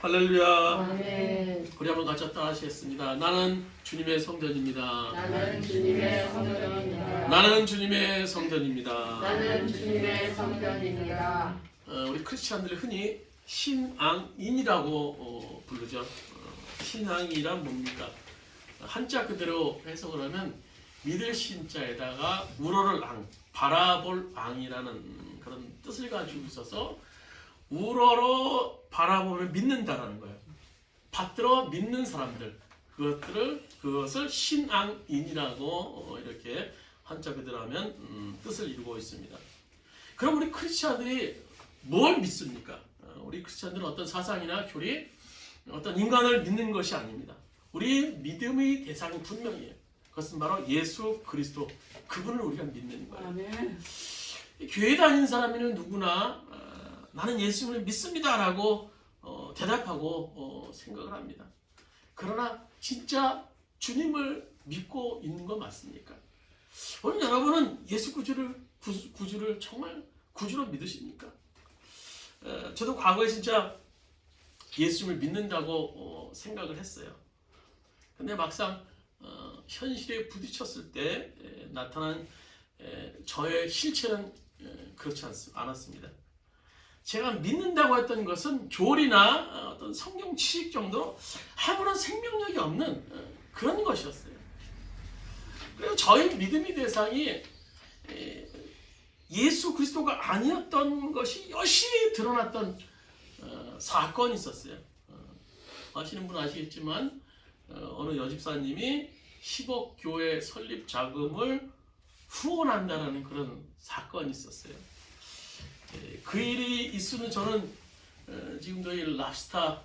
할렐루야. 아멘. 우리 한번 같이 따라하시겠습니다. 나는 주님의 성전입니다. 나는 주님의 성전입니다. 나는 주님의 성전입니다. 나는 주님의 성전입니다. 우리 크리스찬들이 흔히 신앙인이라고 부르죠. 신앙이란 뭡니까? 한자 그대로 해석을 하면 믿을 신자에다가 우러를 앙, 바라볼 앙이라는 그런 뜻을 가지고 있어서 우러러 바라보면 믿는다라는 거예요. 받들어 믿는 사람들, 그것을 신앙인이라고 이렇게 한자 그대로 하면 뜻을 이루고 있습니다. 그럼 우리 크리스찬들이 뭘 믿습니까? 우리 크리스찬들은 어떤 사상이나 교리, 어떤 인간을 믿는 것이 아닙니다. 우리 믿음의 대상이 분명해요. 그것은 바로 예수 그리스도, 그분을 우리가 믿는 거예요. 아멘. 교회 다니는 사람이면 누구나 나는 예수님을 믿습니다라고 대답하고 생각을 합니다. 그러나 진짜 주님을 믿고 있는 거 맞습니까? 오늘 여러분은 예수 구주를 정말 구주로 믿으십니까? 저도 과거에 진짜 예수님을 믿는다고 생각을 했어요. 근데 막상 현실에 부딪혔을 때 나타난 저의 실체는 그렇지 않았습니다. 제가 믿는다고 했던 것은 교리나 어떤 성경 지식 정도 아무런 생명력이 없는 그런 것이었어요. 그리고 저희 믿음의 대상이 예수 그리스도가 아니었던 것이 여실히 드러났던 사건이 있었어요. 아시는 분은 아시겠지만 어느 여집사님이 10억 교회 설립 자금을 후원한다는 그런 사건이 있었어요. 그 일이 있으면 저는 지금도 이 랍스타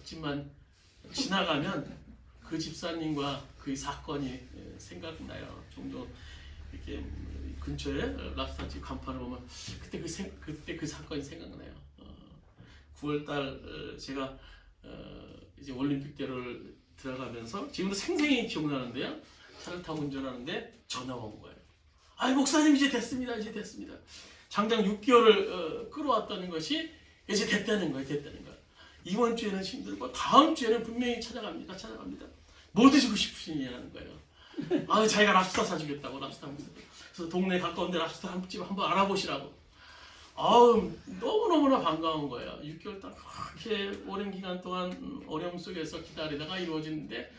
집만 지나가면 그 집사님과 그 사건이 생각나요. 종종 이렇게 근처에 랍스타 집 간판을 보면 그때 그 사건이 생각나요. 9월달 제가 이제 올림픽대로를 들어가면서 지금도 생생히 기억나는데요. 차를 타고 운전하는데 전화가 온 거예요. 아이 목사님 이제 됐습니다. 장장 6개월을 끌어왔다는 것이 이제 됐다는 거예요. 이번 주에는 힘들고 다음 주에는 분명히 찾아갑니다. 뭐 드시고 싶으시냐는 거예요. 아, 자기가 랍스터 사주겠다고 랍스터 한 집. 그래서 동네 가까운데 랍스터 한 집 한번 알아보시라고. 아우 너무너무나 반가운 거예요. 6개월 동안 그렇게 오랜 기간 동안 어려움 속에서 기다리다가 이루어지는데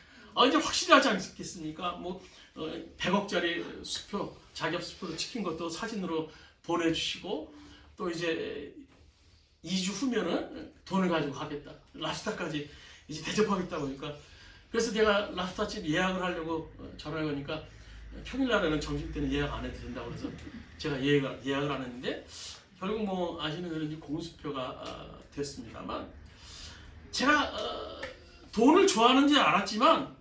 이제 확실히 하지 않겠습니까? 뭐 100억짜리 수표, 자격 수표로 찍힌 것도 사진으로 보내주시고 또 이제 2주 후면은 돈을 가지고 가겠다. 랍스타까지 이제 대접하겠다고 하니까 그래서 제가 랍스타집 예약을 하려고 전화를 하니까 평일날에는 점심때는 예약 안 해도 된다고 그래서 제가 예약을 안 했는데 결국 뭐 아시는 그런지 공수표가 됐습니다만 제가 돈을 좋아하는지 알았지만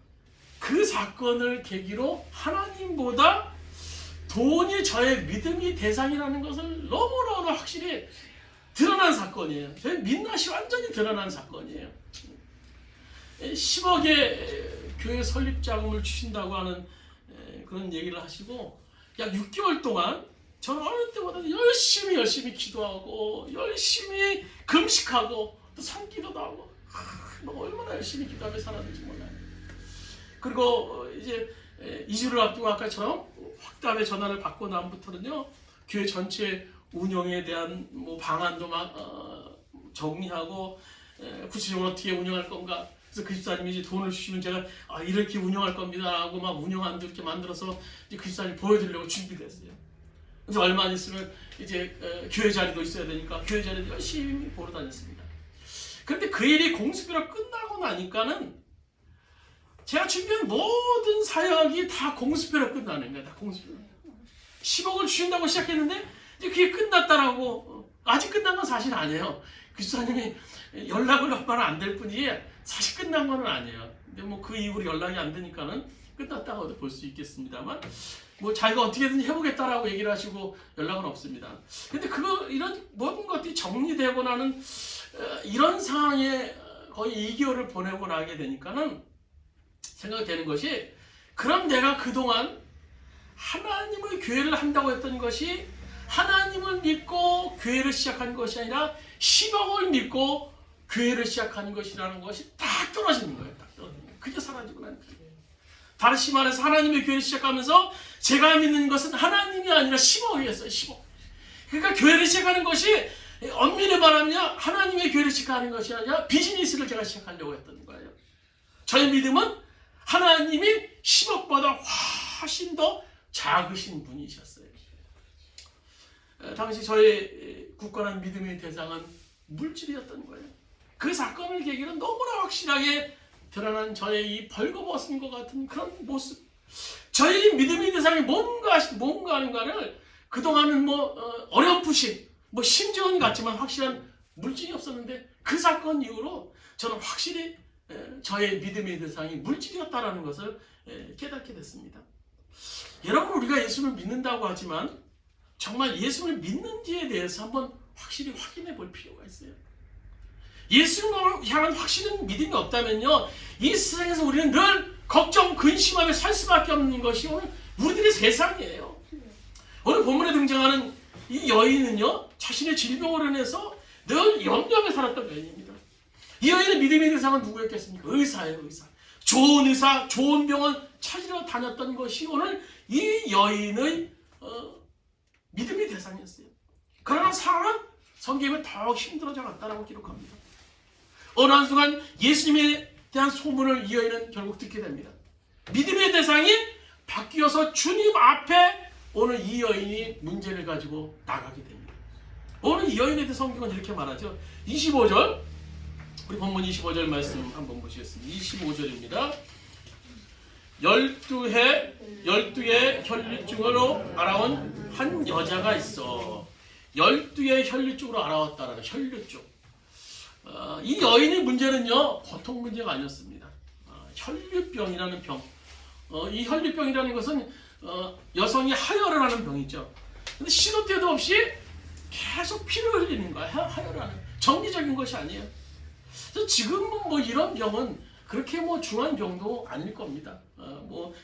그 사건을 계기로 하나님보다 돈이 저의 믿음의 대상이라는 것을 너무너무 확실히 드러난 사건이에요. 저의 민낯이 완전히 드러난 사건이에요. 10억의 교회 설립 자금을 주신다고 하는 그런 얘기를 하시고 약 6개월 동안 저는 어느 때보다 열심히 기도하고 열심히 금식하고 또 산기도도 하고 얼마나 열심히 기도하며 살았는지 몰라요. 그리고 이제 2주를 앞두고 아까처럼 확답의 전화를 받고 나부터는요 교회 전체 운영에 대한 뭐 방안도 막 정리하고 구체적으로 어떻게 운영할 건가. 그래서 그 집사님이 이제 돈을 주시면 제가 이렇게 운영할 겁니다 하고 막 운영안도 이렇게 만들어서 이제 그 집사님 보여드리려고 준비됐어요. 그래서 얼마 안 있으면 이제 교회 자리도 있어야 되니까 교회 자리도 열심히 보러 다녔습니다. 그런데 그 일이 공수표로 끝나고 나니까는 제가 준비한 모든 사역이 다 공수표로 끝나는 거예요. 다 공수표로. 10억을 주신다고 시작했는데 이제 그게 끝났다라고. 아직 끝난 건 사실 아니에요. 그 집사님이 연락을 몇 번 안 될 뿐이지 사실 끝난 건 아니에요. 근데 뭐 그 이후로 연락이 안 되니까는 끝났다고도 볼 수 있겠습니다만 뭐 자기가 어떻게든 해보겠다라고 얘기를 하시고 연락은 없습니다. 근데 이런 모든 것들이 정리되고 나는 이런 상황에 거의 2개월을 보내고 나게 되니까는 생각이 되는 것이 그럼 내가 그동안 하나님의 교회를 한다고 했던 것이 하나님을 믿고 교회를 시작한 것이 아니라 10억을 믿고 교회를 시작하는 것이라는 것이 딱 떨어지는 거예요. 딱 떨어지는 거예요. 그게 사라지고 나니까. 다시 말해서 하나님의 교회를 시작하면서 제가 믿는 것은 하나님이 아니라 10억이었어요. 10억. 그러니까 교회를 시작하는 것이 엄밀히 말하면 하나님의 교회를 시작하는 것이 아니라 비즈니스를 제가 시작하려고 했던 거예요. 저의 믿음은 하나님이 10억보다 훨씬 더 작으신 분이셨어요. 당시 저의 굳건한 믿음의 대상은 물질이었던 거예요. 그 사건을 계기로 너무나 확실하게 드러난 저의 이 벌거벗은 것 같은 그런 모습. 저의 믿음의 대상이 뭔가 하는가를 그동안은 어렴풋이 심증은 같지만 확실한 물질이 없었는데 그 사건 이후로 저는 확실히 저의 믿음의 대상이 물질이었다라는 것을 깨닫게 됐습니다. 여러분, 우리가 예수를 믿는다고 하지만 정말 예수를 믿는지에 대해서 한번 확실히 확인해 볼 필요가 있어요. 예수를 향한 확실한 믿음이 없다면요, 이 세상에서 우리는 늘 걱정, 근심하며 살 수밖에 없는 것이 오늘 우리들의 세상이에요. 오늘 본문에 등장하는 이 여인은요, 자신의 질병으로 인해서 늘 염려하며 살았던 여인입니다. 이 여인의 믿음의 대상은 누구였겠습니까? 의사예요, 의사. 좋은 의사, 좋은 병원 찾으러 다녔던 것이 오늘 이 여인의 믿음의 대상이었어요. 그러나 상황은 성경에 더욱 힘들어져 갔다라고 기록합니다. 어느 한순간 예수님에 대한 소문을 이 여인은 결국 듣게 됩니다. 믿음의 대상이 바뀌어서 주님 앞에 오늘 이 여인이 문제를 가지고 나가게 됩니다. 오늘 이 여인에 대해 성경은 이렇게 말하죠. 25절, 우리 본문 25절 말씀 한번 보시겠습니다. 25절입니다. 12해 혈류증으로 알아온 한 여자가 있어. 12해 혈류증으로 알아왔다라는 혈류증. 이 여인의 문제는요, 보통 문제가 아니었습니다. 혈류병이라는 병. 이 혈류병이라는 것은 여성이 하혈을 하는 병이죠. 근데 시도 때도 없이 계속 피를 흘리는 거야. 하혈을 하는. 정기적인 것이 아니에요. 그래서 지금은 이런 병은 그렇게 중한 병도 아닐 겁니다.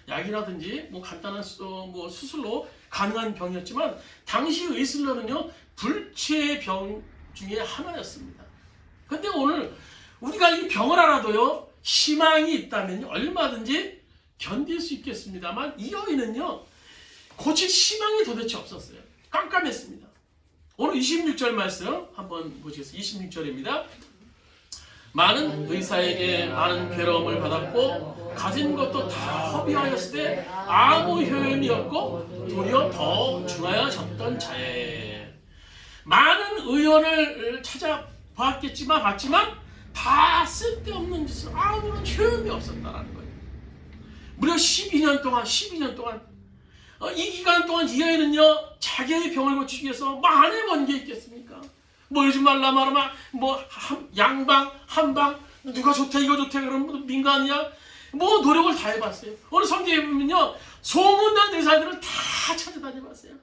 약이라든지 간단한 수술로 가능한 병이었지만 당시 의술로는요, 불치의 병 중에 하나였습니다. 근데 오늘 우리가 이 병을 알아도요, 희망이 있다면 얼마든지 견딜 수 있겠습니다만 이 여인은요, 고칠 희망이 도대체 없었어요. 깜깜했습니다. 오늘 26절 말씀 한번 보시겠습니다. 26절입니다. 많은 의사에게 많은 괴로움을 받았고 가진 것도 다 허비하였을 때 아무 효용이 없고 도리어 더 중하여졌던 자에, 많은 의원을 봤지만 다 쓸데없는 짓을 아무런 효용이 없었다라는 거예요. 무려 12년 동안 이 기간 동안 이 여인은요, 자기의 병을 고치기 위해서 많이 번 게 있겠습니까? 요즘 말로 말하면 양방 한방 누가 좋대 이거 좋대 그러면 민간이야, 노력을 다 해봤어요. 오늘 성경에 보면요, 소문난 의사들을 다 찾아다녀봤어요.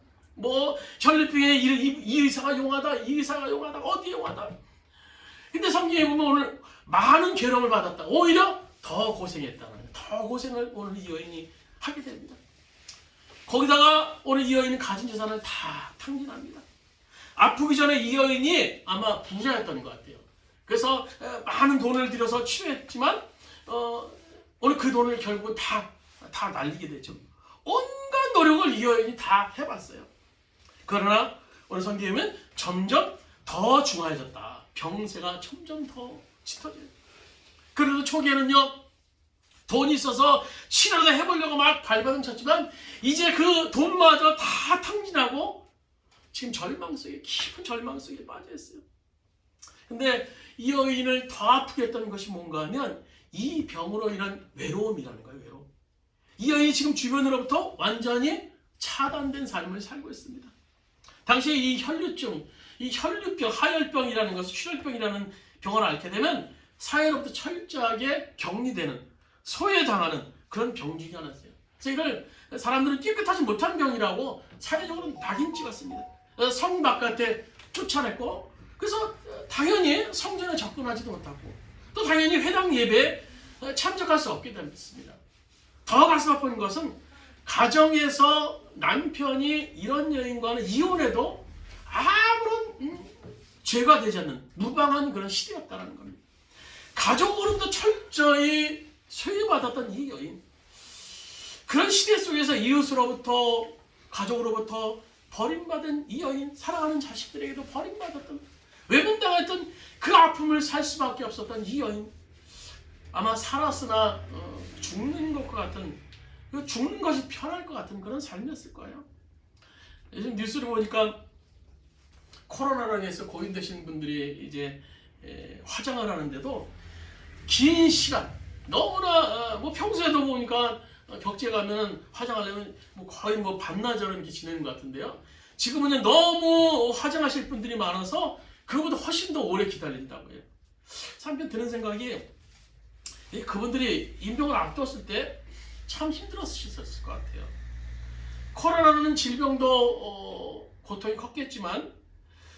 혈류병에 이 의사가 용하다, 이 의사가 용하다, 어디 용하다. 근데 성경에 보면 오늘 많은 괴로움을 받았다. 오히려 더 고생했다는, 더 고생을 오늘 이 여인이 하게 됩니다. 거기다가 오늘 이 여인은 가진 재산을 다 탕진합니다. 아프기 전에 이 여인이 아마 부자였던 것 같아요. 그래서 많은 돈을 들여서 치료했지만 오늘 그 돈을 결국은 다 날리게 되죠. 온갖 노력을 이 여인이 다 해봤어요. 그러나 오늘 성경에 보면 점점 더 중하해졌다. 병세가 점점 더 짙어져요. 그래도 초기에는요, 돈이 있어서 치료를 해보려고 막 발버둥 쳤지만 이제 그 돈마저 다 탕진하고 지금 깊은 절망 속에 빠져 있어요. 근데 이 여인을 더 아프게 했던 것이 뭔가 하면 이 병으로 인한 외로움이라는 거예요. 외로움. 이 여인이 지금 주변으로부터 완전히 차단된 삶을 살고 있습니다. 당시에 이 혈류증, 이 혈류병, 하혈병이라는 것을 출혈병이라는 병을 앓게 되면 사회로부터 철저하게 격리되는, 소외당하는 그런 병 중에 하나였어요. 그래서 이걸 사람들은 깨끗하지 못한 병이라고 사회적으로 낙인 찍었습니다. 성 바깥에 쫓아냈고, 그래서 당연히 성전에 접근하지도 못하고, 또 당연히 회당 예배에 참석할 수 없게 됐습니다. 더 가슴 아픈 것은 가정에서 남편이 이런 여인과는 이혼해도 아무런 죄가 되지 않는 무방한 그런 시대였다는 겁니다. 가족으로도 철저히 소외받았던 이 여인, 그런 시대 속에서 이웃으로부터 가족으로부터 버림받은 이 여인, 사랑하는 자식들에게도 버림받았던, 외면당했던 그 아픔을 살 수밖에 없었던 이 여인, 아마 살았으나 죽는 것과 같은, 죽는 것이 편할 것 같은 그런 삶이었을 거예요. 요즘 뉴스를 보니까 코로나로 인해서 고인되신 분들이 이제 화장을 하는데도 긴 시간, 너무나 뭐 평소에도 보니까 격제 가면 화장하려면 뭐 거의 뭐 반나절은 이렇게 지내는 것 같은데요. 지금은 너무 화장하실 분들이 많아서 그거보다 훨씬 더 오래 기다린다고 해요. 한편 드는 생각이, 그분들이 임종을 앞뒀을 때 참 힘들었을 것 같아요. 코로나라는 질병도 고통이 컸겠지만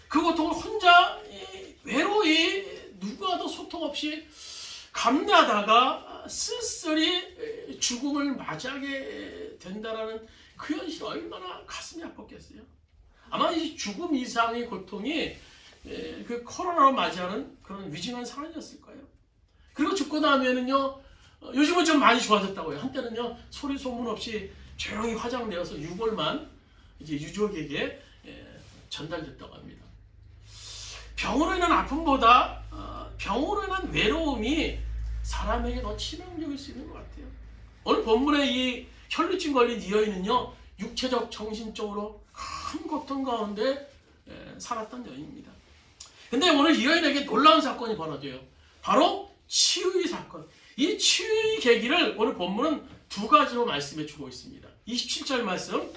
그 고통을 혼자 외로이 누구와도 소통 없이 감내하다가 쓸쓸히 죽음을 맞이하게 된다라는 그 현실이 얼마나 가슴이 아팠겠어요. 아마 이 죽음 이상의 고통이 그 코로나로 맞이하는 그런 위중한 상황이었을 거예요. 그리고 죽고 나면은요, 요즘은 좀 많이 좋아졌다고 해요. 한때는요, 소리 소문 없이 조용히 화장되어서 6월만 이제 유족에게 전달됐다고 합니다. 병으로 인한 아픔보다 병으로 인한 외로움이 사람에게 더 치명적일 수 있는 것 같아요. 오늘 본문의 이 혈루증 걸린 이 여인은요, 육체적, 정신적으로 큰 고통 가운데 살았던 여인입니다. 근데 오늘 이 여인에게 놀라운 사건이 벌어져요. 바로 치유의 사건. 이 치유의 계기를 오늘 본문은 두 가지로 말씀해 주고 있습니다. 27절 말씀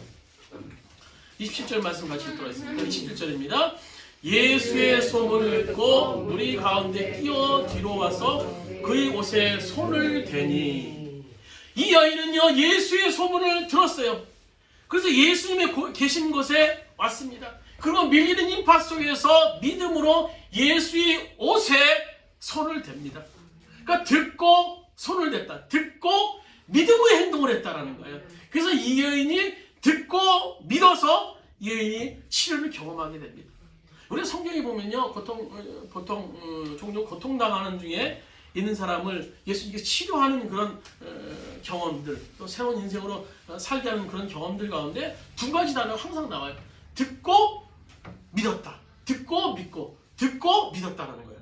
같이 읽도록 하겠습니다. 27절입니다. 예수의 소문을 듣고 무리 가운데 뛰어 뒤로 와서 그의 옷에 손을 대니, 이 여인은요, 예수의 소문을 들었어요. 그래서 예수님의 계신 곳에 왔습니다. 그리고 밀리는 인파 속에서 믿음으로 예수의 옷에 손을 댑니다. 그러니까 듣고 손을 댔다. 듣고 믿음의 행동을 했다라는 거예요. 그래서 이 여인이 듣고 믿어서 이 여인이 치료를 경험하게 됩니다. 우리 성경에 보면요, 보통 종종 고통당하는 중에 있는 사람을 예수님께서 치료하는 그런 경험들, 또 새로운 인생으로 살게 하는 그런 경험들 가운데 두 가지 단어가 항상 나와요. 듣고 믿었다. 듣고 믿고, 듣고 믿었다라는 거예요.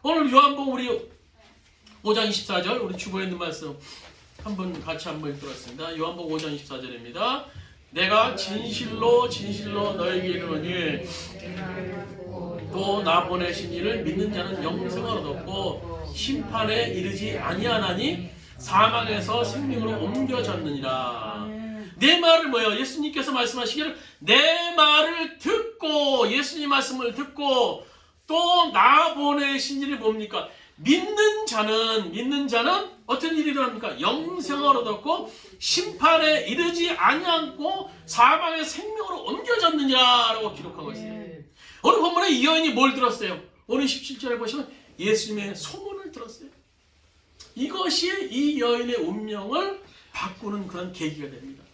오늘 요한복음 우리 5장 24절, 우리 주보에 있는 말씀 같이 한번 읽도록 하겠습니다. 요한복음 5장 24절입니다. 내가 진실로 진실로 너에게 이르노니 또 나 보내신 이를 믿는 자는 영생을 얻었고 심판에 이르지 아니하나니 사망에서 생명으로 옮겨졌느니라. 내 말을 뭐예요? 예수님께서 말씀하시기를 내 말을 듣고, 예수님 말씀을 듣고 또 나 보내신 이를 뭡니까? 믿는 자는 어떤 일이 일어납니까? 영생을 얻었고 심판에 이르지 아니하고 사망의 생명으로 옮겨졌느냐라고 기록하고 있어요. 오늘 본문에 이 여인이 뭘 들었어요? 오늘 17절에 보시면 예수님의 소문을 들었어요. 이것이 이 여인의 운명을 바꾸는 그런 계기가 됩니다.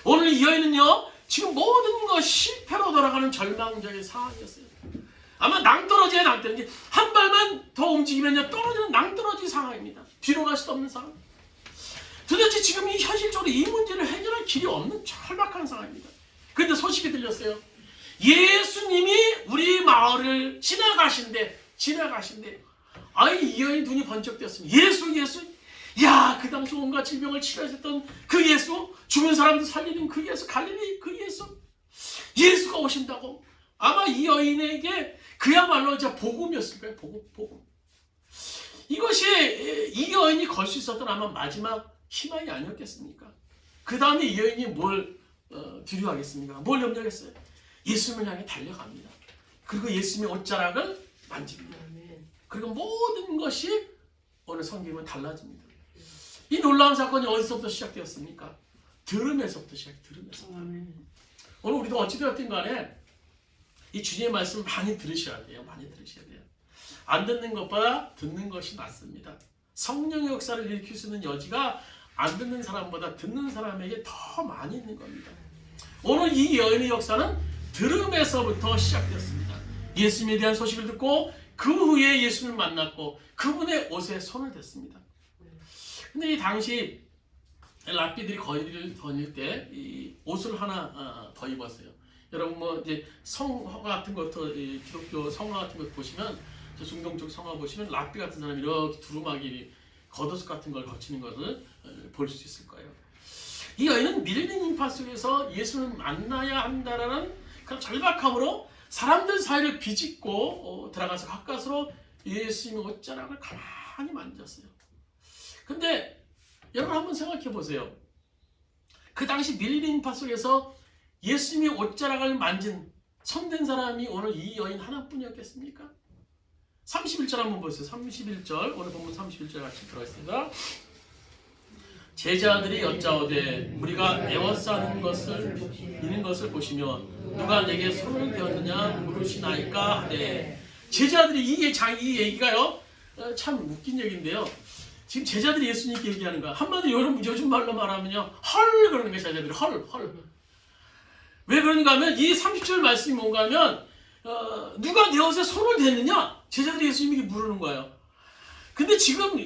오늘 이 여인은요, 지금 모든 것이 실패로 돌아가는 절망적인 상황이었어요. 아마 낭떠러지에 낭떠러지, 한 발만 더 움직이면요 떨어지는 낭떠러지 상황입니다. 뒤로 갈 수 없는 상황. 도대체 지금 이 현실적으로 이 문제를 해결할 길이 없는 절박한 상황입니다. 그런데 소식이 들렸어요. 예수님이 우리 마을을 지나가신대. 아이, 이 여인 눈이 번쩍 뜨였습니다. 예수. 야, 그 당시 온갖 질병을 치료했던 그 예수, 죽은 사람들 살리는 그 예수, 갈릴리 그 예수, 예수가 오신다고. 아마 이 여인에게 그야말로 진짜 복음이었을 거예요. 복음. 이것이 이 여인이 걸 수 있었던 아마 마지막 희망이 아니었겠습니까? 그 다음에 이 여인이 뭘 두려워하겠습니까? 뭘 염려하겠어요? 예수님을 향해 달려갑니다. 그리고 예수님의 옷자락을 만집니다. 그리고 모든 것이 오늘 성경은 달라집니다. 이 놀라운 사건이 어디서부터 시작되었습니까? 들음에서부터 들음에서. 오늘 우리도 어찌되었든 간에 이 주님의 말씀 많이 들으셔야 돼요. 안 듣는 것보다 듣는 것이 낫습니다. 성령의 역사를 일으킬 수 있는 여지가 안 듣는 사람보다 듣는 사람에게 더 많이 있는 겁니다. 오늘 이 여인의 역사는 들음에서부터 시작되었습니다. 예수님에 대한 소식을 듣고 그 후에 예수님을 만났고 그분의 옷에 손을 댔습니다. 근데 이 당시 랍비들이 거리를 다닐 때 이 옷을 하나 더 입었어요. 여러분 뭐 이제 성화 같은 것도 기독교 성화 같은 것 보시면 저 중동 쪽 성화 보시면 랍비 같은 사람이 이렇게 두루마기 겉옷 같은 걸 거치는 것을 볼 수 있을 거예요. 이 여인은 밀린 인파 속에서 예수를 만나야 한다라는 그런 절박함으로 사람들 사이를 비집고 들어가서 가까스로 예수님의 옷자락을 가만히 만졌어요. 근데 여러분 한번 생각해 보세요. 그 당시 밀린 인파 속에서 예수님의 옷자락을 만진 손댄 사람이 오늘 이 여인 하나뿐이었겠습니까? 31절 한번 보세요. 31절 오늘 본문 31절 같이 들어있습니다. 제자들이 여짜오되 우리가 에워싸는 것을 있는 것을 보시며 누가 내게 손을 대었느냐 물으시나이까 하되 제자들이 이 얘기가요 참 웃긴 얘기인데요. 지금 제자들이 예수님께 얘기하는 거야. 한마디로 요즘 말로 말하면요 헐 그러는 거예요. 제자들이 헐. 왜 그런가 하면 이 30절 말씀이 뭔가 하면 누가 내 옷에 손을 댔느냐 제자들이 예수님에게 물으는 거예요. 근데 지금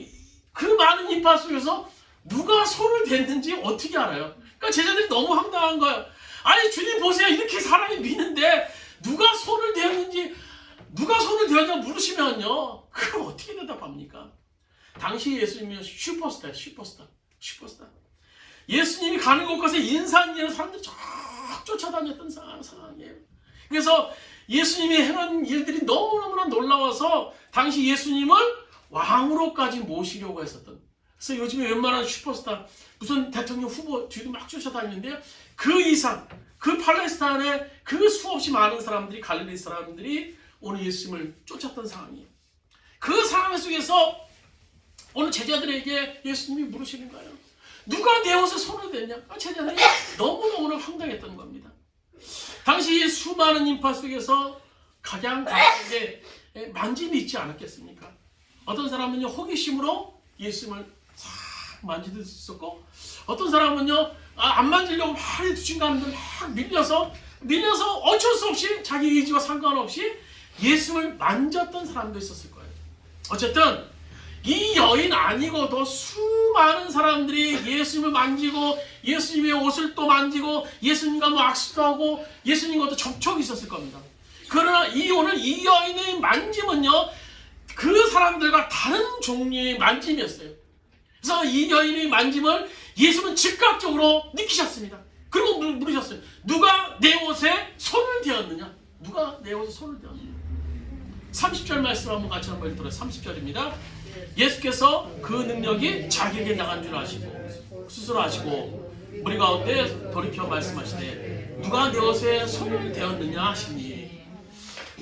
그 많은 인파 속에서 누가 손을 댔는지 어떻게 알아요? 그러니까 제자들이 너무 황당한 거예요. 아니 주님 보세요. 이렇게 사람이 미는데 누가 손을 대었는지 누가 손을 대었냐 물으시면요. 그럼 어떻게 대답합니까? 당시 예수님이 슈퍼스타예요. 슈퍼스타. 예수님이 가는 곳곳에 인산이라는 사람들이 쫙 쫓아다녔던 상황이에요. 그래서 예수님이 행한 일들이 너무너무나 놀라워서 당시 예수님을 왕으로까지 모시려고 했었던. 그래서 요즘에 웬만한 슈퍼스타 무슨 대통령 후보 뒤도 막 쫓아다니는데요. 그 이상 그 팔레스타인의 그 수없이 많은 사람들이 갈릴리 사람들이 오늘 예수님을 쫓았던 상황이에요. 그 상황 속에서 오늘 제자들에게 예수님이 물으시는 거예요. 누가 내 옷에 손을 댔냐? 제자들이 너무너무 황당했던 겁니다. 당시 수많은 인파 속에서 각양각색의 만짐이 있지 않았겠습니까? 어떤 사람은요 호기심으로 예수님을 싹 만지듯 있었고 어떤 사람은요 안 만지려고 막 두친가는데 막 밀려서 어쩔 수 없이 자기 의지와 상관없이 예수님을 만졌던 사람도 있었을 거예요. 어쨌든 이 여인 아니고도 수많은 사람들이 예수님을 만지고 예수님의 옷을 또 만지고 예수님과 뭐 악수도 하고 예수님과도 접촉이 있었을 겁니다. 그러나 오늘 이 여인의 만짐은요 그 사람들과 다른 종류의 만짐이었어요. 그래서 이 여인의 만짐을 예수님은 즉각적으로 느끼셨습니다. 그리고 물으셨어요. 누가 내 옷에 손을 대었느냐? 누가 내 옷에 손을 대었느냐? 30절 말씀 한번 같이 한번 읽도록 30절입니다. 예수께서 그 능력이 자기에게 나간 줄 아시고 스스로 아시고 우리 가운데 돌이켜 말씀하시되 누가 내 옷에 손을 대었느냐 하시니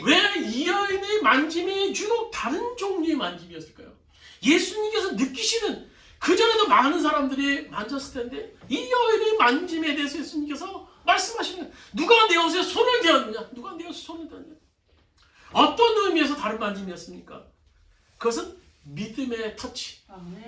왜 이 여인의 만짐이 주로 다른 종류의 만짐이었을까요? 예수님께서 느끼시는 그전에도 많은 사람들이 만졌을 텐데 이 여인의 만짐에 대해서 예수님께서 말씀하시는 누가 내 옷에 손을 대었느냐? 누가 내 옷에 손을 대었느냐? 어떤 의미에서 다른 만짐이었습니까? 그것은 믿음의 터치,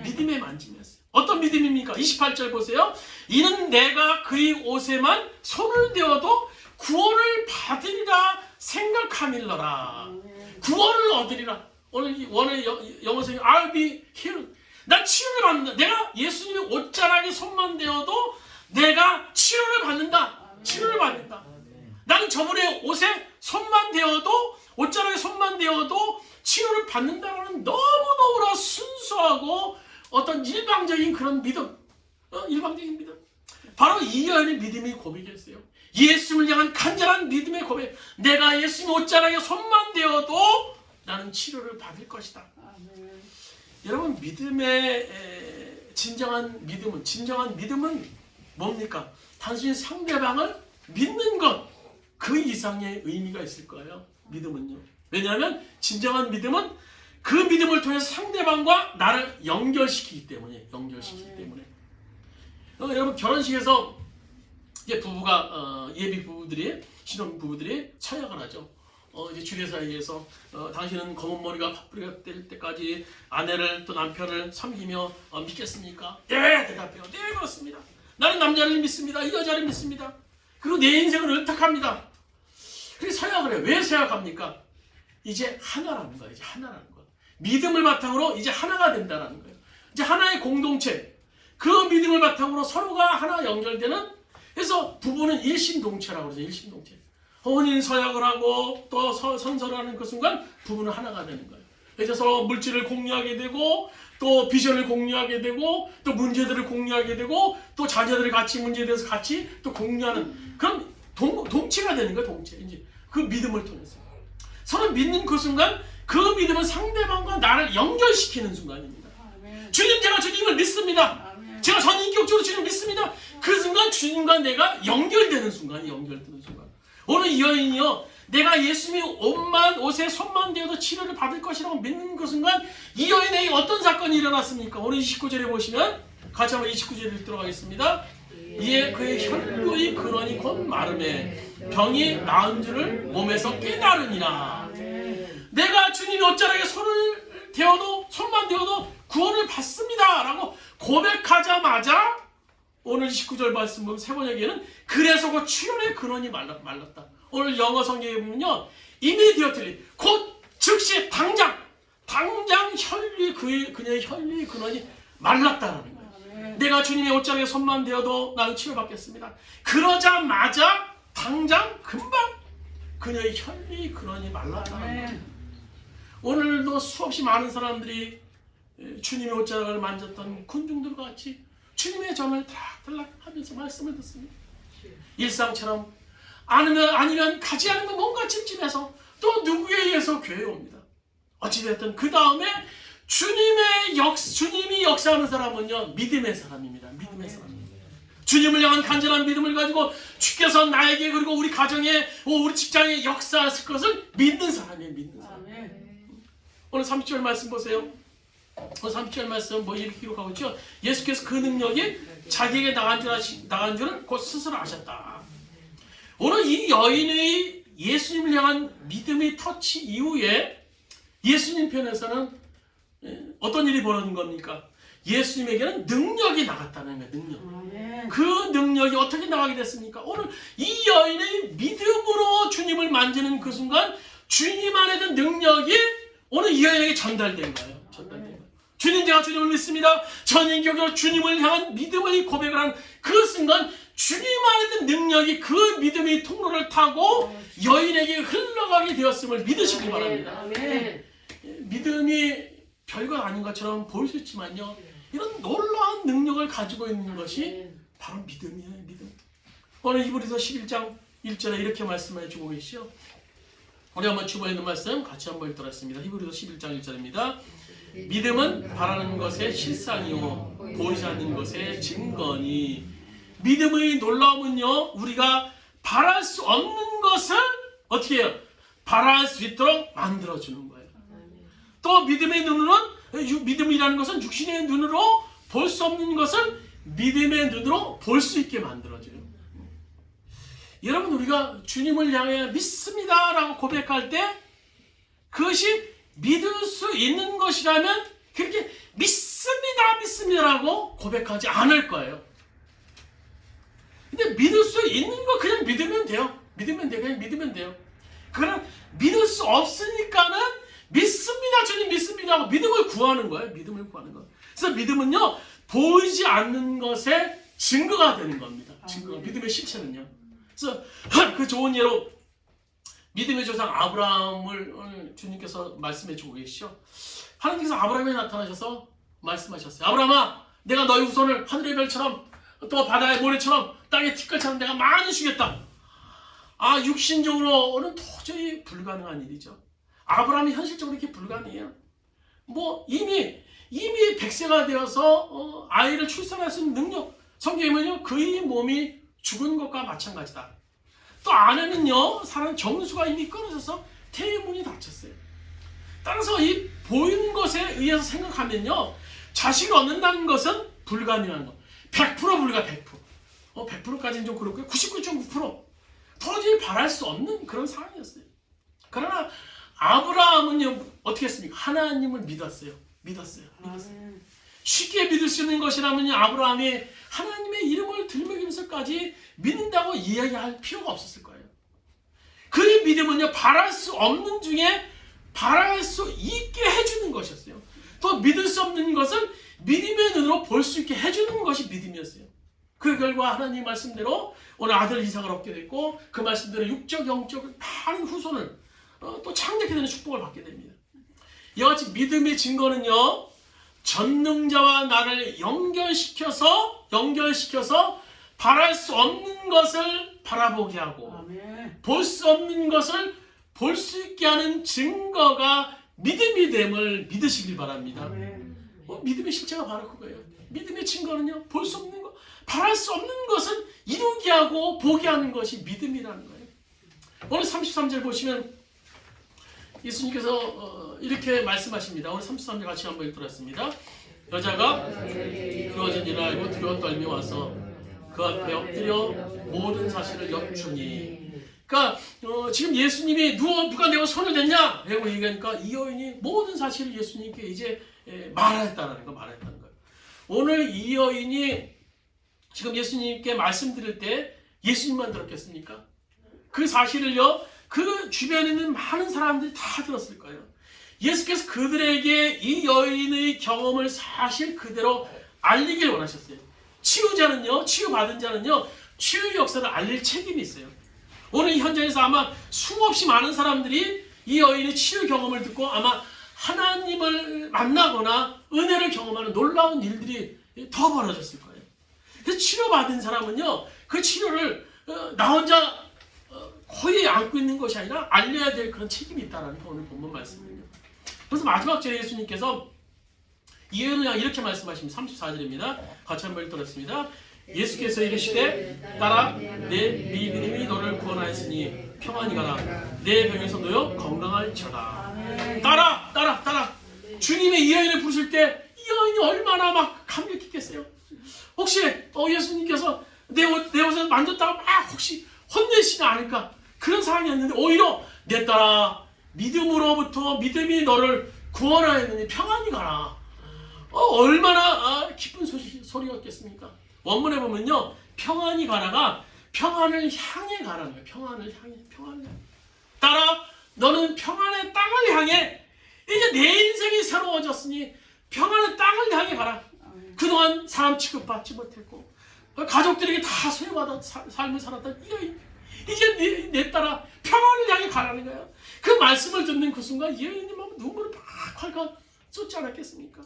믿음의 만짐이었어요. 어떤 믿음입니까? 28절 보세요. 이는 내가 그의 옷에만 손을 대어도 구원을 받으리라 생각함일러라. 구원을 얻으리라. 오늘 원의 영어성이 I'll be healed. 난 치료를 받는다. 내가 예수님의 옷자락에 손만 대어도 내가 치료를 받는다. 치료를 받는다. 나는 저분의 옷에 손만 대어도 옷자락에 손만 대어도 치료를 받는다는 너무너무나 순수하고 어떤 일방적인 그런 믿음, 일방적인 믿음. 바로 이 여인의 믿음이 고백이었어요. 예수님을 향한 간절한 믿음의 고백. 내가 예수님 옷자락에 손만 대어도 나는 치료를 받을 것이다. 여러분 믿음의 진정한 믿음은 뭡니까? 단순히 상대방을 믿는 것 그 이상의 의미가 있을 거예요. 믿음은요. 왜냐하면 진정한 믿음은 그 믿음을 통해서 상대방과 나를 연결시키기 때문에. 여러분 결혼식에서 이제 부부가 예비 부부들이 신혼 부부들이 서약을 하죠. 이제 주례사에게서 당신은 검은 머리가 파뿌리가 될 때까지 아내를 또 남편을 섬기며 믿겠습니까? 네 대답해요. 네 그렇습니다. 나는 남자를 믿습니다. 이 여자를 믿습니다. 그리고 내 인생을 의탁합니다. 그래서 서약을 해요. 왜 서약합니까? 이제 하나라는 거예요. 이제 하나라는 거. 믿음을 바탕으로 이제 하나가 된다는 거예요. 이제 하나의 공동체. 그 믿음을 바탕으로 서로가 하나 연결되는, 그래서 부부는 일심동체라고 그러죠. 일심동체. 혼인 서약을 하고 또 선서를 하는 그 순간 부부는 하나가 되는 거예요. 그래서 서로 물질을 공유하게 되고 또 비전을 공유하게 되고 또 문제들을 공유하게 되고 또 자녀들이 같이 문제에 대해서 같이 또 공유하는 그런 동체가 되는 거예요. 동체. 이제 그 믿음을 통해서 서로 믿는 그 순간, 그 믿음은 상대방과 나를 연결시키는 순간입니다. 주님, 제가 주님을 믿습니다. 제가 전인격적으로 주님을 믿습니다. 그 순간 주님과 내가 연결되는 순간이, 연결되는 순간. 오늘 이 여인이요, 내가 예수님이 옷에 손만 대어도 치료를 받을 것이라고 믿는 그 순간 이 여인에게 어떤 사건이 일어났습니까? 오늘 29절에 보시면 같이 한번 29절을 읽도록 하겠습니다. 이에 그의 혈류의 근원이 곧 마름에 병이 나은 줄을 몸에서 깨달으니라. 내가 주님의 옷자락에 손만 대어도 구원을 받습니다 라고 고백하자마자 오늘 19절 말씀 보면 세 번역에는 그래서 그 출혈의 근원이 말랐다. 오늘 영어 성경에 보면요, immediately, 곧 즉시 당장 그녀의 혈류의 근원이 말랐다라는 거예요. 내가 주님의 옷자락에 손만 대어도 나는 치료받겠습니다. 그러자마자 당장 금방 그녀의 혈류의 근원이 말랐다는 거예요. 오늘도 수없이 많은 사람들이 주님의 옷자락을 만졌던 군중들과 같이 주님의 전을 달락달락 하면서 말씀을 듣습니다. 일상처럼 아니면 가지 않으면 뭔가 찜찜해서 또 누구에 의해서 교회에 옵니다. 어찌됐든 그 다음에 주님이 역사하는 사람은요, 믿음의 사람입니다. 믿음의 사람입니다. 주님을 향한 간절한 믿음을 가지고 주께서 나에게 그리고 우리 가정에 우리 직장에 역사하실 것을 믿는 사람이에요. 믿는 사람. 오늘 30절 말씀 보세요. 30절 말씀 이렇게 기록하고 있죠. 예수께서 그 능력이 자기에게 나간 줄을 곧 스스로 아셨다. 오늘 이 여인의 예수님을 향한 믿음의 터치 이후에 예수님 편에서는 어떤 일이 벌어진 겁니까? 예수님에게는 능력이 나갔다는 거예요. 능력. 그 능력이 어떻게 나가게 됐습니까? 오늘 이 여인의 믿음으로 주님을 만지는 그 순간 주님 안에 든 능력이 오늘 이 여인에게 전달된 거예요. 주님, 제가 주님을 믿습니다. 전인격으로 주님을 향한 믿음의 고백을 하는 그 순간 주님 안에 든 능력이 그 믿음의 통로를 타고 여인에게 흘러가게 되었음을 믿으시기 바랍니다. 믿음이 별거 아닌 것처럼 보일 수 있지만요, 이런 놀라운 능력을 가지고 있는 것이 바로 믿음이에요. 믿음. 오늘 히브리서 11장 1절에 이렇게 말씀해 주고 계시죠. 우리 한번 주보에 있는 말씀 같이 한번 읽도록 하겠습니다. 히브리서 11장 1절입니다. 믿음은 바라는 것의 실상이요 보이지 않는 것의 증거니. 믿음의 놀라움은요, 우리가 바랄 수 없는 것을 어떻게 해요? 바랄 수 있도록 만들어주는 거예요. 또 믿음의 눈으로는, 믿음이라는 것은 육신의 눈으로 볼 수 없는 것을 믿음의 눈으로 볼 수 있게 만들어줘요. 여러분, 우리가 주님을 향해 믿습니다 라고 고백할 때 그것이 믿을 수 있는 것이라면 그렇게 믿습니다라고 고백하지 않을 거예요. 근데 믿을 수 있는 거 그냥 믿으면 돼요. 그냥 믿으면 돼요. 그러나 믿을 수 없으니까는 믿습니다, 주님 믿습니다 하고 믿음을 구하는 거예요. 믿음을 구하는 거. 그래서 믿음은요, 보이지 않는 것의 증거가 되는 겁니다. 증거가. 믿음의 실체는요. 그래서 그 좋은 예로 믿음의 조상 아브라함을 오늘 주님께서 말씀해 주고 계시죠. 하나님께서 아브라함에 나타나셔서 말씀하셨어요. 아브라함아, 내가 너희 후손을 하늘의 별처럼 또 바다의 모래처럼 땅의 티끌처럼 내가 많이 주겠다. 육신적으로는 도저히 불가능한 일이죠. 아브라함이 현실적으로 이렇게 불가능해요. 이미 100세가 되어서 아이를 출산할 수 있는 능력, 성경에 보면요, 그의 몸이 죽은 것과 마찬가지다. 또 아내는요, 사람 정수가 이미 끊어져서 태문이 닫혔어요. 따라서 이 보이는 것에 의해서 생각하면요, 자식을 얻는다는 것은 불가능한 것. 100% 불가, 100%. 100%까지는 좀 그렇고요. 99.9% 도저히 바랄 수 없는 그런 상황이었어요. 그러나 아브라함은요, 어떻게 했습니까? 하나님을 믿었어요. 쉽게 믿을 수 있는 것이라면요, 아브라함이 하나님의 이름을 들먹이면서까지 믿는다고 이야기할 필요가 없었을 거예요. 그의 믿음은요, 바랄 수 없는 중에 바랄 수 있게 해주는 것이었어요. 또 믿을 수 없는 것을 믿음의 눈으로 볼 수 있게 해주는 것이 믿음이었어요. 그 결과 하나님 말씀대로 오늘 아들 이삭을 얻게 됐고 그 말씀대로 육적 영적 많은 후손을 또 창대케 되는 축복을 받게 됩니다. 이와 같이 믿음의 증거는요, 전능자와 나를 연결시켜서 바랄 수 없는 것을 바라보게 하고 볼 수 없는 것을 볼 수 있게 하는 증거가 믿음이 됨을 믿으시길 바랍니다. 믿음의 실체가 바로 그거예요. 믿음의 증거는요, 볼 수 없는 것, 바랄 수 없는 것은 이루게 하고 보게 하는 것이 믿음이라는 거예요. 오늘 33절 보시면 예수님께서 이렇게 말씀하십니다. 오늘 33절 같이 한번 읽도록 여자가 주어진 일을 알고 두려워 떨며 와서 그 앞에 엎드려 모든 사실을 여쭈니. 그러니까 지금 예수님이 누가 내가 손을 댔냐? 라고 얘기하니까 이 여인이 모든 사실을 예수님께 이제 말했다는 거예요. 오늘 이 여인이 지금 예수님께 말씀드릴 때 예수님만 들었겠습니까? 그 사실을요, 그 주변에 있는 많은 사람들이 다 들었을 거예요. 예수께서 그들에게 이 여인의 경험을 사실 그대로 알리길 원하셨어요. 치유받은 자는요, 치유 역사를 알릴 책임이 있어요. 오늘 이 현장에서 아마 수없이 많은 사람들이 이 여인의 치유 경험을 듣고 아마 하나님을 만나거나 은혜를 경험하는 놀라운 일들이 더 벌어졌을 거예요. 그래서 치료받은 사람은요, 그 치료를 나 혼자 거의 안고 있는 것이 아니라 알려야 될 그런 책임이 있다는 게 오늘 본문 말씀이에요. 그래서 마지막 절에 예수님께서 이 여인을 이렇게 말씀하십니다. 34절입니다. 같이 한번 읽도록 예수께서 이르시되 따라 내 믿음이 너를 구원하였으니 평안히 가라. 내 병에서 놓여 건강할지어다. 따라. 주님의 이 여인을 부르실 때 이 여인이 얼마나 막 감격했겠어요. 혹시 예수님께서 내 옷을 만졌다가 막 혹시 혼내시지 않을까 그런 상황이었는데 오히려 내 딸아 믿음으로부터 믿음이 너를 구원하였느니 평안히 가라. 얼마나 기쁜 소리였겠습니까? 원문에 보면요, 평안히 가라가 평안을 향해 가라는 거예요. 평안을 향해. 따라 너는 평안의 땅을 향해 이제 내 인생이 새로워졌으니 평안의 땅을 향해 가라. 그동안 사람 취급받지 못했고 가족들에게 다 소외받아 삶을 살았던 이 여인, 이제 내 딸아 평안을 향해 가라는 거예요. 그 말씀을 듣는 그 순간 이 여인이 막 눈물을 콸콸 쏟지 않았겠습니까?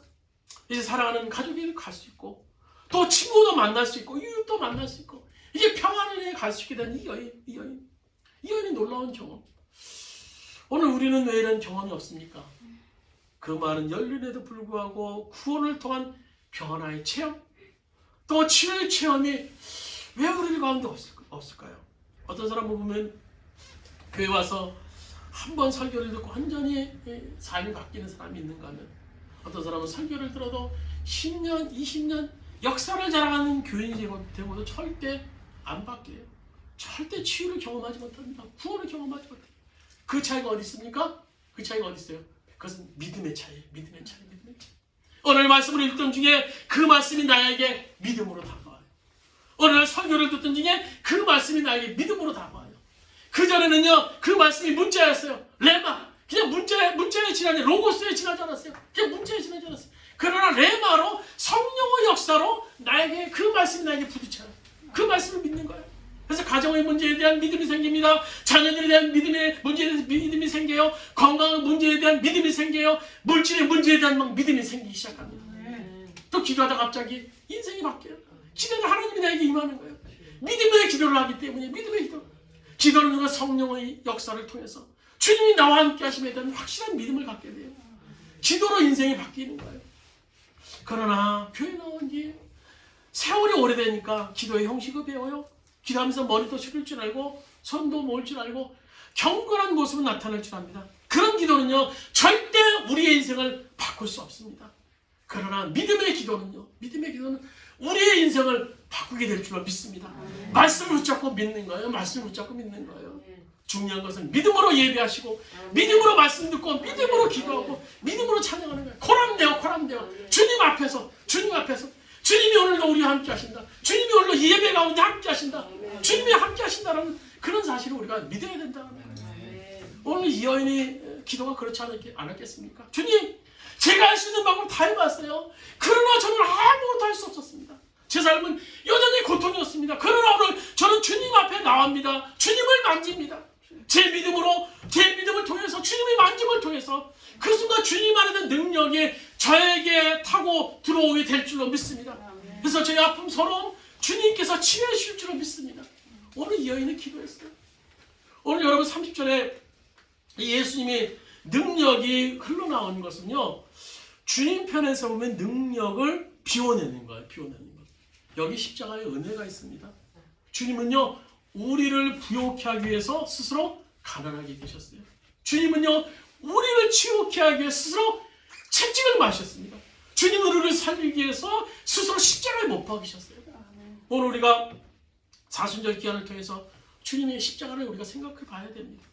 이제 사랑하는 가족이 갈 수 있고 또 친구도 만날 수 있고 이웃도 만날 수 있고 이제 평안을 향해 갈 수 있게 된 이 여인의 놀라운 경험. 오늘 우리는 왜 이런 경험이 없습니까? 그 많은 연륜에도 불구하고 구원을 통한 변화의 체험, 또 치료의 체험이 왜 우리 가운데 없을까요? 어떤 사람을 보면 교회 와서 한 번 설교를 듣고 완전히 삶이 바뀌는 사람이 있는가 하면 어떤 사람은 설교를 들어도 10년, 20년 역사를 자랑하는 교인이 되고도 절대 안 바뀌어요. 절대 치유를 경험하지 못합니다. 구원을 경험하지 못해요. 그 차이가 어디 있습니까? 그 차이가 어디 있어요? 그것은 믿음의 차이예요. 믿음의 차이. 오늘 말씀을 읽던 중에 그 말씀이 나에게 믿음으로 다가와요. 오늘 설교를 듣던 중에 그 말씀이 나에게 믿음으로 다가와요. 그전에는요, 그 말씀이 문자였어요. 레마. 그냥 문자에 지나지, 로고스에 지나지 않았어요. 그냥 문자에 지나지 않았어요. 그러나 레마로 성령의 역사로 나에게 그 말씀이 나에게 부딪혀요. 그 말씀을 믿는 거예요. 그래서 가정의 문제에 대한 믿음이 생깁니다. 자녀들에 대한 믿음의 문제에 대해서 믿음이 생겨요. 건강의 문제에 대한 믿음이 생겨요. 물질의 문제에 대한 막 믿음이 생기기 시작합니다. 또 기도하다 갑자기 인생이 바뀌어요. 기도는 하나님이 나에게 임하는 거예요. 믿음의 기도를 하기 때문에 믿음의 기도. 기도는 성령의 역사를 통해서 주님이 나와 함께 하심에 대한 확실한 믿음을 갖게 돼요. 기도로 인생이 바뀌는 거예요. 그러나 교회 나온 뒤에 세월이 오래되니까 기도의 형식을 배워요. 기도하면서 머리도 숙일 줄 알고 손도 모을 줄 알고 경건한 모습은 나타날 줄 압니다. 그런 기도는요, 절대 우리의 인생을 바꿀 수 없습니다. 그러나 믿음의 기도는 우리의 인생을 바꾸게 될 줄로 믿습니다. 말씀을 붙잡고 믿는 거예요. 중요한 것은 믿음으로 예배하시고 믿음으로 말씀 듣고 믿음으로 기도하고 믿음으로 찬양하는 거예요. 코람되어 주님 앞에서 주님이 오늘도 우리와 함께 하신다. 주님이 오늘도 예배 가운데 함께 하신다. 주님이 함께 하신다는 그런 사실을 우리가 믿어야 된다는 거예요. 오늘 이 여인이 기도가 그렇지 않았겠습니까? 주님, 제가 할 수 있는 방법 다 해봤어요. 그러나 저는 아무것도 할 수 없었습니다. 제 삶은 여전히 고통이었습니다. 그러나 오늘 저는 주님 앞에 나옵니다. 주님을 만집니다. 제 믿음을 통해서, 주님의 만짐을 통해서 그 순간 주님 안에 대한 능력이 저에게 타고 들어오게 될 줄로 믿습니다. 그래서 저희 아픔 서러움 주님께서 치유해 주실 줄로 믿습니다. 오늘 이 여인은 기도했어요. 오늘 여러분 30절에 예수님의 능력이 흘러나오는 것은요, 주님 편에서 보면 능력을 비워내는 거예요. 비워내는 것. 여기 십자가에 은혜가 있습니다. 주님은요, 우리를 부욕케 하기 위해서 스스로 가난하게 되셨어요. 주님은요, 우리를 치유케 하기 위해 스스로 채찍을 마셨습니다. 주님은 우리를 살리기 위해서 스스로 십자가에 못 박으셨어요. 오늘 우리가 사순절 기간을 통해서 주님의 십자가를 우리가 생각해 봐야 됩니다.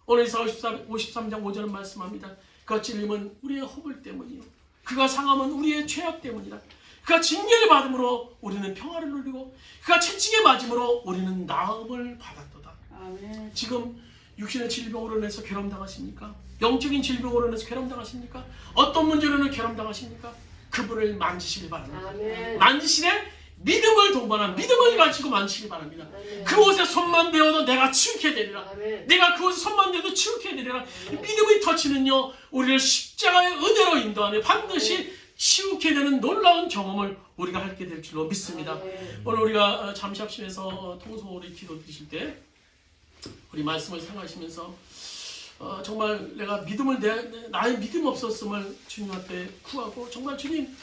오늘 이사 53장 5절은 말씀합니다. 그가 찔림은 우리의 허물 때문이요, 그가 상함은 우리의 죄악 때문이다. 그가 징계를 받음으로 우리는 평화를 누리고 그가 채찍에 맞음으로 우리는 나음을 받았도다. 아멘. 지금 육신의 질병으로 인해서 괴롭당하십니까? 영적인 질병으로 인해서 괴롭당하십니까? 어떤 문제로 인해서 괴롭당하십니까? 그분을 만지시길 바랍니다. 아멘. 만지시되 믿음을 동반한 믿음을 가지고 만지시기 바랍니다. 아멘. 그곳에 손만 대어도 내가 치유케 되리라. 아멘. 내가 그곳에 손만 대도 치유케 되리라. 믿음의 터치는요, 우리를 십자가의 은혜로 인도하며 반드시 치유케 되는 놀라운 경험을 우리가 하게 될 줄로 믿습니다. 아멘. 오늘 우리가 잠시 합심해서 통성으로 기도 드릴 때 우리 말씀을 생각하시면서 정말 내가 나의 믿음 없었음을 주님 앞에 구하고, 정말 주님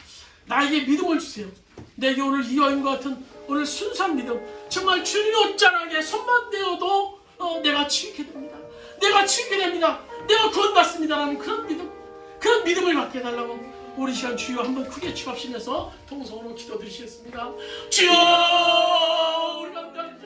나에게 믿음을 주세요. 내게 오늘 이 여인과 같은 오늘 순수한 믿음, 정말 주님이 옷자락에 손만 대어도 내가 치유케 됩니다. 내가 치유케 됩니다. 내가 구원받습니다라는 그런 믿음을 갖게 해달라고 우리 시간 주여 한번 크게 축합시면서 통성으로 기도드리시겠습니다. 주여, 우리 감사합니다.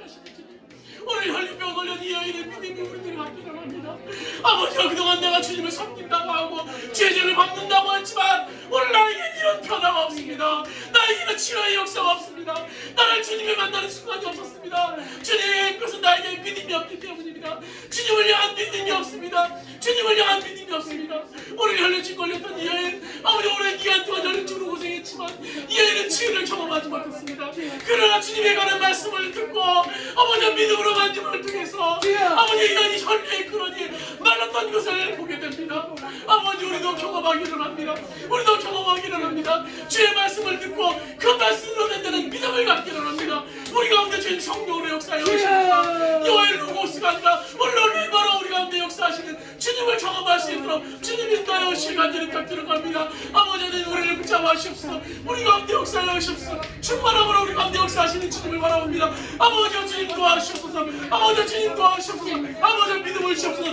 오늘 혈류병 걸린 이 여인의 믿음이 우리들이 갖기를 합니다. 아버지가 그동안 내가 주님을 섬긴다고 하고 죄죄를 받는다고 했지만 오늘 나에게 이런 변화가 없습니다. 나에게는 치료의 역사가 없습니다. 나를 주님을 만나는 순간이 없었습니다. 주님, 그것은 나에게 믿음이 없기 때문입니다. 주님을 향한 믿음이 없습니다. 주님을 향한 믿음이 없습니다. 오늘 혈류증 걸렸던 이 여인, 아버지 오랜 기간 동안 혈류증으로 고생했지만 이 여인은 치유를 경험하지 못했습니다. 그러나 주님의 가는 말씀을 듣고 아버지 믿음으로 만짐을 통해서 아버지 이 혈류의 근원이 말랐던 것을 보게 됩니다. 아버지 우리도 경험하기를 합니다. 우리도 경험하기를 합니다. 주의 말씀을 듣고 그 말씀으로 된다는 믿음을 갖기를 합니다. 우리 가운데 주님 성령으로 역사해 오십니다. 여호와의 로고스가 아니라 오늘 리바로 우리 가운데 역사하시는 주님을 경험할 수 있도록 주님 인도하여 시간들을 갖기를 합니다. 아버지는 우리를 붙잡아 주시옵소서. 우리 가운데 역사해 오십소서. 충만함으로 우리 가운데 역사하시는 주님을 바라봅니다. 아버지 주님 도와주시옵소서. 아버지 주님 도와주시옵소서. 아버지 믿음을 주시옵소서.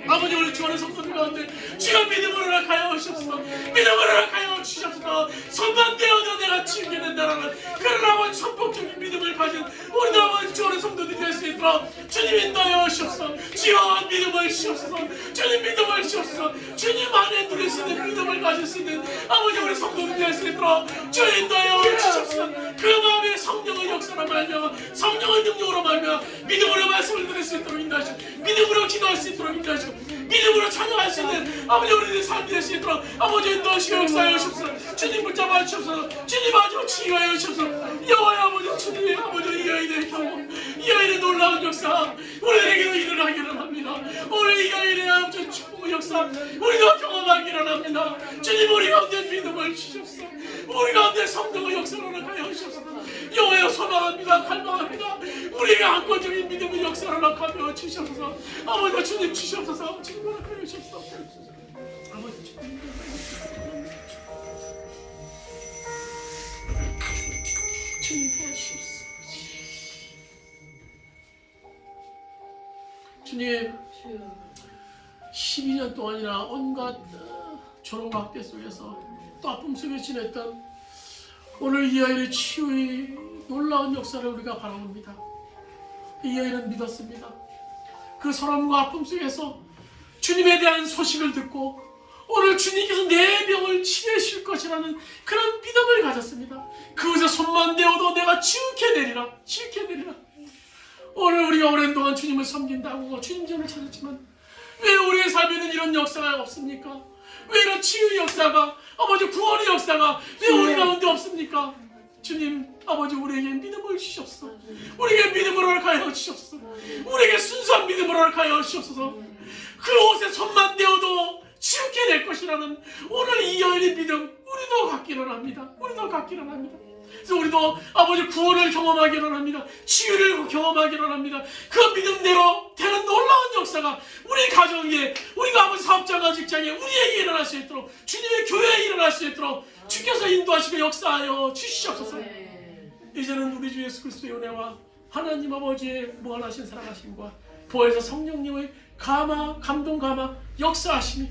아버지 우리 주원의 성도들 가운데 주여 믿음으로 낙하여 오시옵소서. 믿음으로 낙하여 주시옵소서. 손만 대어도 내가 치우게 된다라는 그런 아버지 선폭적인 믿음을 가진 우리 아버지 주원의 성도들이 될 수 있도록 주님 인도하여 오시옵소서. 주여 믿음을 주시옵소서. 주님 믿음을 주시옵소서. 주님 안에 누릴 수 있는 믿음을 가질 수 있는 아버지 우리 성도들이 될 수 있도록 주 인도하여 주시옵소서. 그 마음에 성령의 역사로 말미암아 성령의 능력으로 말미암아 믿음으로 말씀을 들을 수 있도록 인도하시고 믿음으로 기도할 수 있도록 인도하시고 믿음으로 찬양할 수 있는 아버지 우리들의 삶이 될 수 있도록 아버지 인도하시고 역사하여 주옵소서. 주님 붙잡아 주옵소서. 주님 아주 치유하여 주옵소서. 여호와의 아버지 주님 아버지 이 여인의 경험, 이 여인의 놀라운 역사 우리에게도 일어나기를 합니다. 오늘 이 여인의 아버지 축복의 역사 우리도 경험하기를 합니다. 주님 우리 가운데 믿음을 주시옵소서. 우리 가운데 성령의 역사로 나가여 주시옵소서. 여호와여 소망합니다. 갈망합니다. 우리에게 한권적인 믿음의 역사로 나가여 주시옵소서. 아버지 주님 주시옵소서. 주님 나가여 주시옵소서. 아버지 주님 주님 도와주시옵소서. 주님 12년 동안이나 온갖 조롱과 학대 속에서 또 아픔 속에 지냈던 오늘 이 아이의 치유의 놀라운 역사를 우리가 바라봅니다. 이 아이는 믿었습니다. 그 소름과 아픔 속에서 주님에 대한 소식을 듣고 오늘 주님께서 내 병을 치유해 주실 것이라는 그런 믿음을 가졌습니다. 그곳에 손만 대어도 내가 치유케 되리라. 치유케 되리라. 오늘 우리가 오랜 동안 주님을 섬긴다고 주님 전을 찾았지만 왜 우리의 삶에는 이런 역사가 없습니까? 왜 이런 치유의 역사가, 아버지 구원의 역사가 왜 우리 가운데 없습니까? 주님, 아버지 우리에게 믿음을 주시옵소서. 우리에게 믿음을 허락하여 주시옵소서. 우리에게 순수한 믿음을 허락하여 주시옵소서. 그 옷에 손만 대어도 치유케 될 것이라는 오늘 이 여인의 믿음 우리도 갖기를 합니다. 우리도 갖기를 합니다. 그래서 우리도 아버지 구원을 경험하기를 합니다. 치유를 경험하기를 합니다. 그 믿음대로 되는 놀라운 역사가 우리 가정에, 우리가 아버지 사업장과 직장에 우리에게 일어날 수 있도록, 주님의 교회에 일어날 수 있도록 주께서 인도하시고 역사하여 주시옵소서. 이제는 우리 주 예수 그리스도의 은혜와 하나님 아버지의 무한하신 사랑하심과 보혜사 성령님의 감동 역사하심이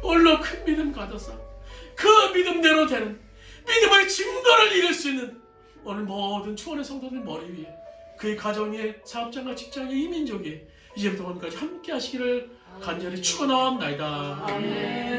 홀로 큰 믿음 가져서 그 믿음대로 되는 믿음의 증거를 이룰 수 있는 오늘 모든 추원의 성도들 머리 위에, 그의 가정에, 사업장과 직장에, 이민족에 이제부터 오늘까지 함께 하시기를 간절히 축원하옵나이다. 아멘.